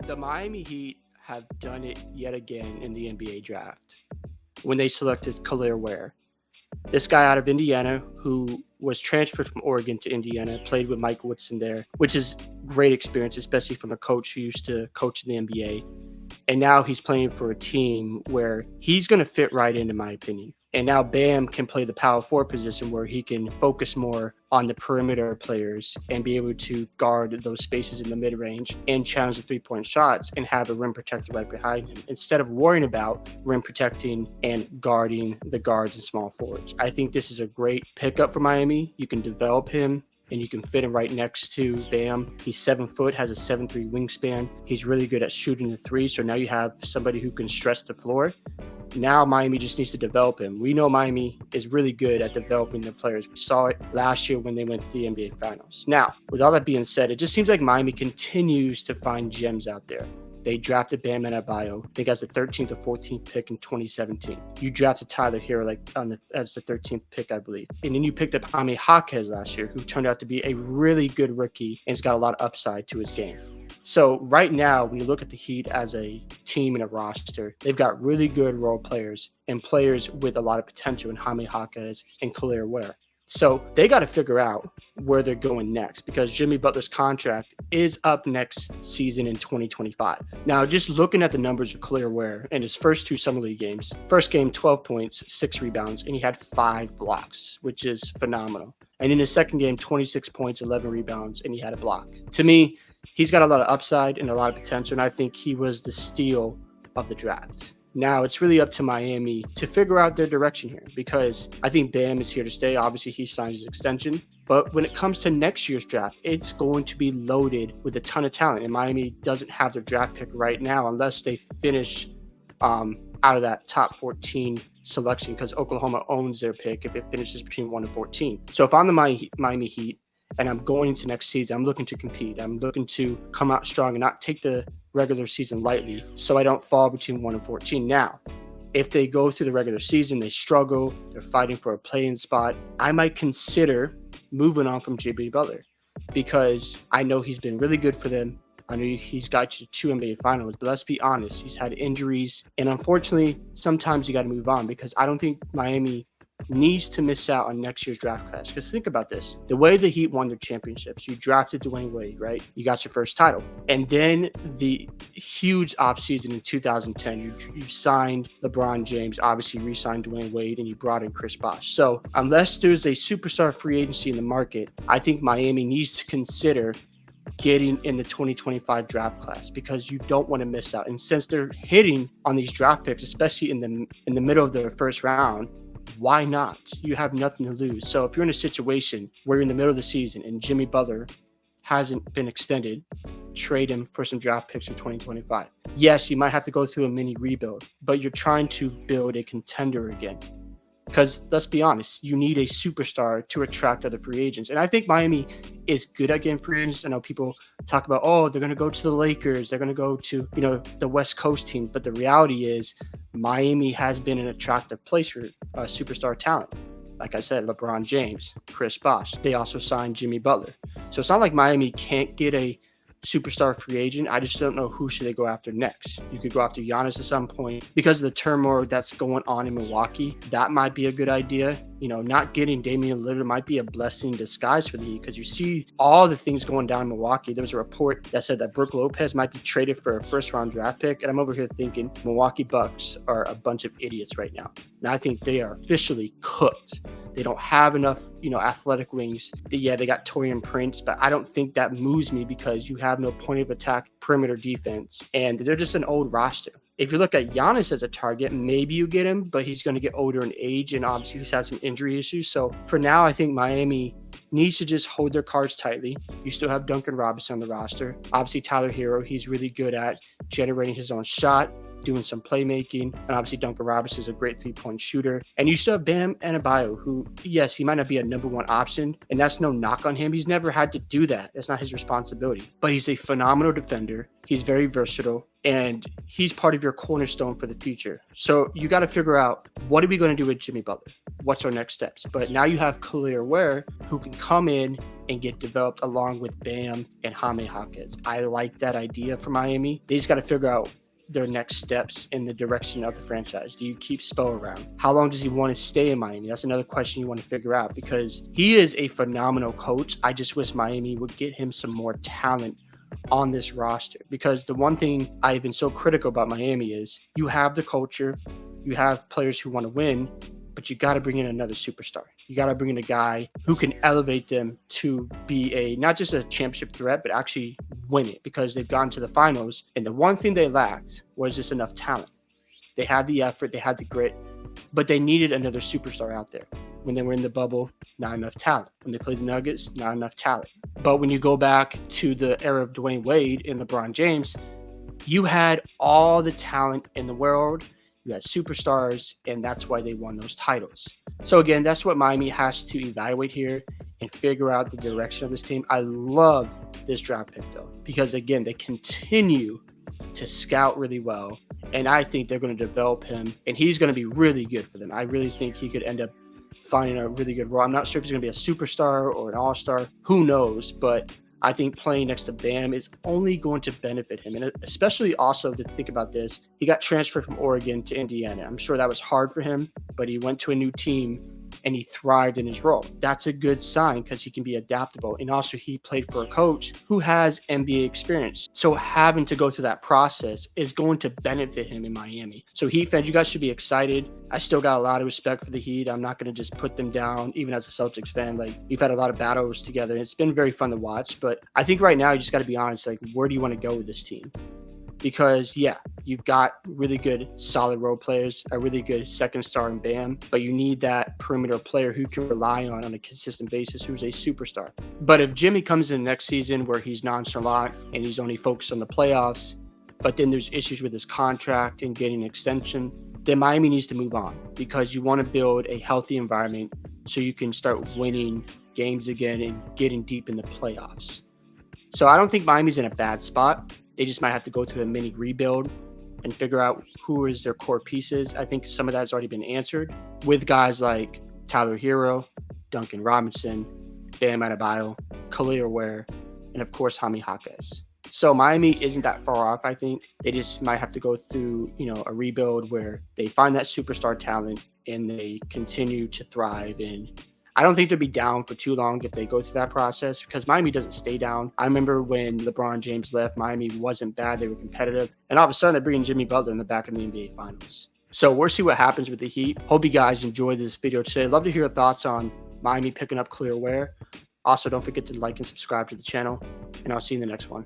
The Miami Heat have done it yet again in the NBA draft when they selected Kel'el Ware. This guy out of Indiana who was transferred from Oregon to Indiana, played with Mike Woodson there, which is great experience, especially from a coach who used to coach in the NBA. And now he's playing for a team where he's going to fit right in my opinion. And now Bam can play the power forward position where he can focus more on the perimeter players and be able to guard those spaces in the mid range and challenge the 3-point shots and have a rim protector right behind him instead of worrying about rim protecting and guarding the guards and small forwards. I think this is a great pickup for Miami. You can develop him and you can fit him right next to Bam. He's 7 foot, has a 7'3" wingspan. He's really good at shooting the three. So now you have somebody who can stretch the floor. Now Miami just needs to develop him. We know Miami is really good at developing their players. We saw it last year when they went to the NBA Finals. Now, with all that being said, it just seems like Miami continues to find gems out there. They drafted Bam Adebayo, I think as the 13th or 14th pick in 2017. You drafted Tyler Hero as the 13th pick, I believe. And then you picked up Jaime Jaquez last year, who turned out to be a really good rookie and has got a lot of upside to his game. So right now, when you look at the Heat as a team and a roster, they've got really good role players and players with a lot of potential in Jaime Jaquez and Kel'el Ware. So they got to figure out where they're going next because Jimmy Butler's contract is up next season in 2025. Now, just looking at the numbers of Kel'el Ware in his first 2 Summer League games, first game, 12 points, 6 rebounds, and he had 5 blocks, which is phenomenal. And in his second game, 26 points, 11 rebounds, and he had a block. To me, he's got a lot of upside and a lot of potential, and I think he was the steal of the draft. Now it's really up to Miami to figure out their direction here because I think Bam is here to stay. Obviously, he signs his extension. But when it comes to next year's draft, it's going to be loaded with a ton of talent. And Miami doesn't have their draft pick right now unless they finish out of that top 14 selection because Oklahoma owns their pick if it finishes between 1 and 14. So if I'm the Miami Heat, and I'm going into next season, I'm looking to compete. I'm looking to come out strong and not take the regular season lightly so I don't fall between 1 and 14. Now, if they go through the regular season, they struggle, they're fighting for a play-in spot, I might consider moving on from Jimmy Butler because I know he's been really good for them. I know he's got you to 2 NBA finals, but let's be honest, he's had injuries. And unfortunately, sometimes you got to move on because I don't think Miami needs to miss out on next year's draft class. Because think about this. The way the Heat won their championships, you drafted Dwayne Wade, right? You got your first title. And then the huge offseason in 2010, you signed LeBron James, obviously re-signed Dwayne Wade, and you brought in Chris Bosh. So unless there's a superstar free agency in the market, I think Miami needs to consider getting in the 2025 draft class because you don't want to miss out. And since they're hitting on these draft picks, especially in the middle of the first round, why not? You have nothing to lose. So if you're in a situation where you're in the middle of the season and Jimmy Butler hasn't been extended, trade him for some draft picks for 2025. Yes, you might have to go through a mini rebuild, but you're trying to build a contender again. Because let's be honest, you need a superstar to attract other free agents. And I think Miami is good at getting free agents. I know people talk about, oh, they're going to go to the Lakers. They're going to go to, the West Coast teams. But the reality is Miami has been an attractive place for superstar talent. Like I said, LeBron James, Chris Bosh. They also signed Jimmy Butler. So it's not like Miami can't get a superstar free agent. I just don't know who should they go after next. You could go after Giannis at some point because of the turmoil that's going on in Milwaukee. That might be a good idea. Not getting Damian Lillard might be a blessing in disguise for the Heat because you see all the things going down in Milwaukee. There was a report that said that Brook Lopez might be traded for a first-round draft pick, and I'm over here thinking Milwaukee Bucks are a bunch of idiots right now. And I think they are officially cooked. They don't have enough, athletic wings. They got Taurean Prince, but I don't think that moves me because you have no point of attack perimeter defense, and they're just an old roster. If you look at Giannis as a target, maybe you get him, but he's going to get older in age, and obviously he's had some injury issues. So for now, I think Miami needs to just hold their cards tightly. You still have Duncan Robinson on the roster. Obviously, Tyler Hero, he's really good at generating his own shot, doing some playmaking, and obviously Duncan Robinson is a great 3-point shooter. And you still have Bam Adebayo, who, yes, he might not be a number 1 option, and that's no knock on him. He's never had to do that. That's not his responsibility. But he's a phenomenal defender. He's very versatile, and he's part of your cornerstone for the future. So you got to figure out, what are we going to do with Jimmy Butler? what's our next steps? But now you have Kel'el Ware who can come in and get developed along with Bam and Jaime Jaquez. I like that idea for Miami. They just got to figure out their next steps in the direction of the franchise. Do you keep Spo around? How long does he want to stay in Miami? That's another question you want to figure out, because he is a phenomenal coach. I just wish Miami would get him some more talent on this roster, because the one thing I've been so critical about Miami is you have the culture, you have players who want to win, but you got to bring in another superstar. You got to bring in a guy who can elevate them to be a not just a championship threat, but actually win it, because they've gone to the finals. And the one thing they lacked was just enough talent. They had the effort, they had the grit, but they needed another superstar out there. When they were in the bubble, not enough talent. When they played the Nuggets, not enough talent. But when you go back to the era of Dwayne Wade and LeBron James, you had all the talent in the world. You had superstars, and that's why they won those titles. So again, that's what Miami has to evaluate here and figure out the direction of this team. I love this draft pick, though, because again, they continue to scout really well, and I think they're going to develop him, and he's going to be really good for them. I really think he could end up finding a really good role. I'm not sure if he's going to be a superstar or an all-star. Who knows? But I think playing next to Bam is only going to benefit him. And especially also to think about this, he got transferred from Oregon to Indiana. I'm sure that was hard for him, but he went to a new team and he thrived in his role. That's a good sign, because he can be adaptable. And also he played for a coach who has NBA experience. So having to go through that process is going to benefit him in Miami. So Heat fans, you guys should be excited. I still got a lot of respect for the Heat. I'm not going to just put them down, even as a Celtics fan. Like, we've had a lot of battles together. It's been very fun to watch. But I think right now you just got to be honest, like, where do you want to go with this team? Because, yeah, you've got really good, solid role players, a really good second star in Bam, but you need that perimeter player who can rely on a consistent basis, who's a superstar. But if Jimmy comes in next season where he's nonchalant and he's only focused on the playoffs, but then there's issues with his contract and getting an extension, then Miami needs to move on, because you want to build a healthy environment so you can start winning games again and getting deep in the playoffs. So I don't think Miami's in a bad spot. They just might have to go through a mini rebuild and figure out who is their core pieces. I think some of that's already been answered with guys like Tyler Hero, Duncan Robinson, Bam Adebayo, Kel'el Ware, and of course Jaime Jaquez. So Miami isn't that far off, I think. They just might have to go through, a rebuild where they find that superstar talent and they continue to thrive. And I don't think they'll be down for too long if they go through that process, because Miami doesn't stay down. I remember when LeBron James left, Miami wasn't bad. They were competitive. And all of a sudden, they're bringing Jimmy Butler in the back of the NBA Finals. So we'll see what happens with the Heat. Hope you guys enjoyed this video today. Love to hear your thoughts on Miami picking up Kel'el Ware. Also, don't forget to like and subscribe to the channel, and I'll see you in the next one.